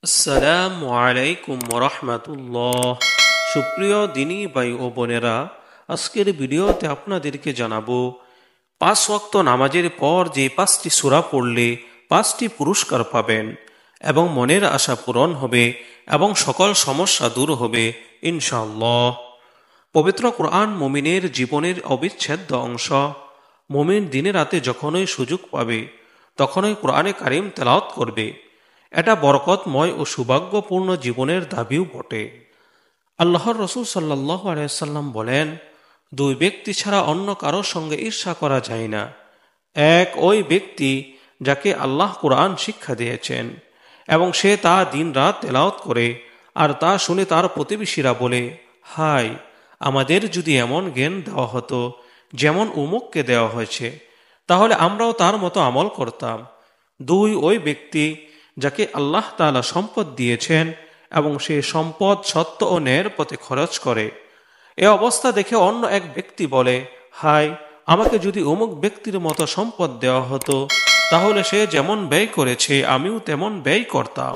আসসালামু আলাইকুম ওরহমাতুল্লাহ। সুপ্রিয় দিনী ভাই ও বোনেরা, আজকের ভিডিওতে আপনাদেরকে জানাবো 5 ওয়াক্ত নামাজের পর যে 5টি সূরা পড়লে 5টি পুরস্কার পাবেন এবং মনের আশা পূরণ হবে এবং সকল সমস্যা দূর হবে ইনশাআল্লাহ। পবিত্র কোরআন মুমিনের জীবনের অবিচ্ছেদ্য অংশ। মুমিন দিনে রাতে যখনই সুযোগ পাবে তখনই কোরআনে কারিম তেলাওয়াত করবে। এটা বরকতময় ও সৌভাগ্যপূর্ণ জীবনের দাবিও বটে। আল্লাহর রসূল সাল্লাল্লাহু আলাইহি ওয়াসাল্লাম বলেন, দুই ব্যক্তি ছাড়া অন্য কারো সঙ্গে ঈর্ষা করা যায় না। এক ওই ব্যক্তি যাকে আল্লাহ কোরআন শিক্ষা দিয়েছেন এবং সে তা দিনরাত তেলাওয়াত করে, আর তা শুনে তার প্রতিবেশীরা বলে, হায়, আমাদের যদি এমন জ্ঞান দেওয়া হতো যেমন উমুককে দেওয়া হয়েছে, তাহলে আমরাও তার মতো আমল করতাম। দুই ওই ব্যক্তি যাকে আল্লাহ তাআলা সম্পদ দিয়েছেন এবং সে সম্পদ সত্য ও ন্যায়ের পথে খরচ করে। এ অবস্থা দেখে অন্য এক ব্যক্তি বলে, হায়, আমাকে যদি অমুক ব্যক্তির মতো সম্পদ দেওয়া হতো, তাহলে সে যেমন ব্যয় করেছে আমিও তেমন ব্যয় করতাম।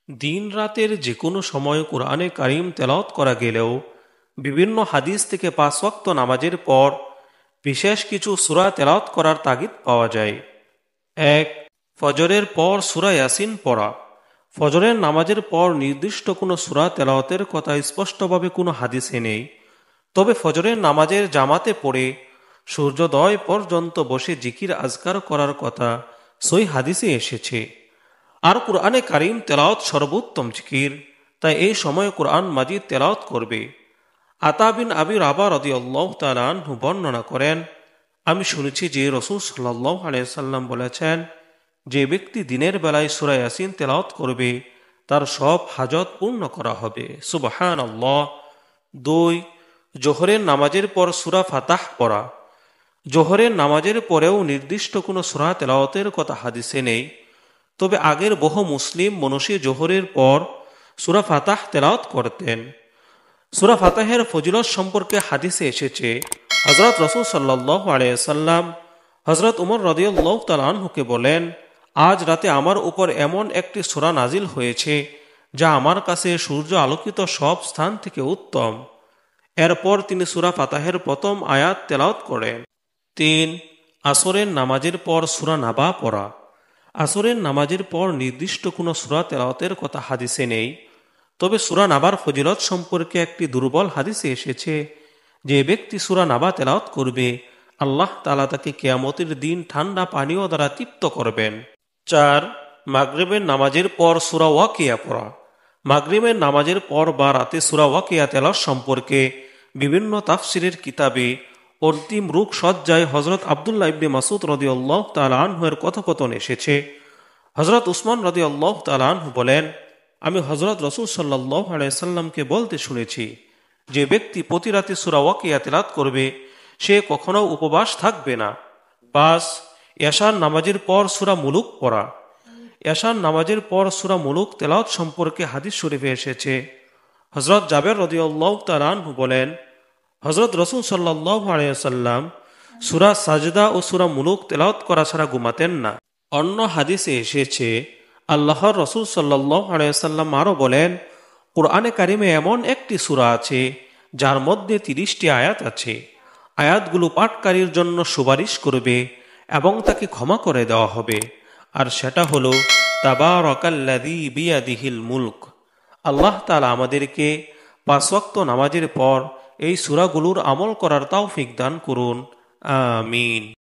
দিন রাতের যে কোনো সময় কোরআনে কারিম তেলাওয়াত করা গেলেও বিভিন্ন হাদিস থেকে 5 ওয়াক্ত নামাজের পর বিশেষ কিছু সূরা তেলাওয়াত করার তাগিদ পাওয়া যায়। এক, ফজরের পর সূরা ইয়াসিন পড়া। ফজরের নামাজের পর নির্দিষ্ট কোনো সূরা তেলাওয়াতের কথা স্পষ্টভাবে কোনো হাদিসে নেই, তবে ফজরের নামাজের জামাতে পড়ে সূর্যোদয় পর্যন্ত বসে জিকির আজকার করার কথা সহিহ হাদিসে এসেছে। আর কোরআনে কারিম তেলাওয়াত সর্বোত্তম জিকির, তাই এই সময় কোরআন মাজিদ তেলাওয়াত করবে। আতা বিন আবি রাবা রাদিয়াল্লাহু তাআলা আনহু বর্ণনা করেন, আমি শুনেছি যে রাসূল সাল্লাল্লাহু আলাইহি সাল্লাম বলেছেন, যে ব্যক্তি দিনের বেলায় সূরা ইয়াসিন তেলাওয়াত করবে তার সব হাজত পূর্ণ করা হবে। সুবহানাল্লাহ। দুই, জোহরের নামাজের পর সূরা ফাতাহ পড়া। জোহরের নামাজের পরেও নির্দিষ্ট কোনো সূরা তেলাওয়াতের কথা হাদিসে নেই, তবে আগের বহু মুসলিম মনীষী জোহরের পর সূরা ফাতাহ তেলাওয়াত করতেন। সূরা ফাতাহের ফজিলত সম্পর্কে হাদিসে এসেছে, হযরত রাসূল সাল্লাল্লাহু আলাইহি সাল্লাম হযরত উমর রাদিয়াল্লাহু তাআলা আনহুকে বলেন, আজ রাতে আমার উপর এমন একটি সূরা নাজিল হয়েছে যা আমার কাছে সূর্য আলোকিত সব স্থান থেকে উত্তম। এরপর তিনি সূরা ফাতাহের প্রথম আয়াত তেলাওয়াত করেন। তিন, আসরের নামাজের পর সূরা নাবা পড়া। আসরের নামাজের পর নির্দিষ্ট কোনো সূরা তেলাওয়াতের কথা হাদিসে নেই, তবে সূরা নাবার ফজিলত সম্পর্কে একটি দুর্বল হাদিসে এসেছে, যে ব্যক্তি সূরা নাবা তেলাওয়াত করবে আল্লাহ তাআলা তাকে কিয়ামতের দিন ঠান্ডা পানীয় দ্বারা তৃপ্ত করবেন। চার, মাগরিবের নামাজের পর সূরা ওয়াকিয়া পড়া। মাগরিবের নামাজের পর বা রাতে সূরা ওয়াকিয়া তেলাওয়াত সম্পর্কে বিভিন্ন তাফসিরের কিতাবে অন্তিম রূপ সজ্জায় হযরত আব্দুল্লাহ ইবনে মাসউদ রাদিয়াল্লাহু তাআলা আনহু এর কথোপকথন এসেছে। হযরত উসমান রাদিয়াল্লাহু তাআলা আনহু বলেন, আমি হযরত রাসূল সাল্লাল্লাহু আলাইহি সাল্লামকে বলতে শুনেছি, যে ব্যক্তি প্রতি রাতে সূরা ওয়াকিয়া তেলাওয়াত করবে সে কখনো উপবাস থাকবে না। 5, এশার নামাজের পর সূরা মুলুক পড়া। এশার নামাজের পর সূরা মুলুক তেলাওয়াত সম্পর্কে হাদিস শরীফে এসেছে। হযরত জাবের রাদিয়াল্লাহু তাআলা আনহু বলেন, হযরত রাসূল সাল্লাল্লাহু আলাইহি সাল্লাম সূরা সাজদা ও সূরা মুলুক তেলাওয়াত করা ছাড়া ঘুমাতেন না। অন্য হাদিসে এসেছে, আল্লাহর রাসূল সাল্লাল্লাহু আলাইহি সাল্লাম আরো বলেন, কোরআনে কারিমে এমন একটি সূরা আছে যার মধ্যে 30টি আয়াত আছে। আয়াতগুলো পাঠকারীর জন্য সুপারিশ করবে এবং তাকে ক্ষমা করে দেওয়া হবে, আর সেটা হলো তাবারাকাল্লাযী বিয়াদিহিল মুলক। আল্লাহ তাআলা আমাদেরকে 5 ওয়াক্ত নামাজের পর এই সূরাগুলোর আমল করার তৌফিক দান করুন। আমিন।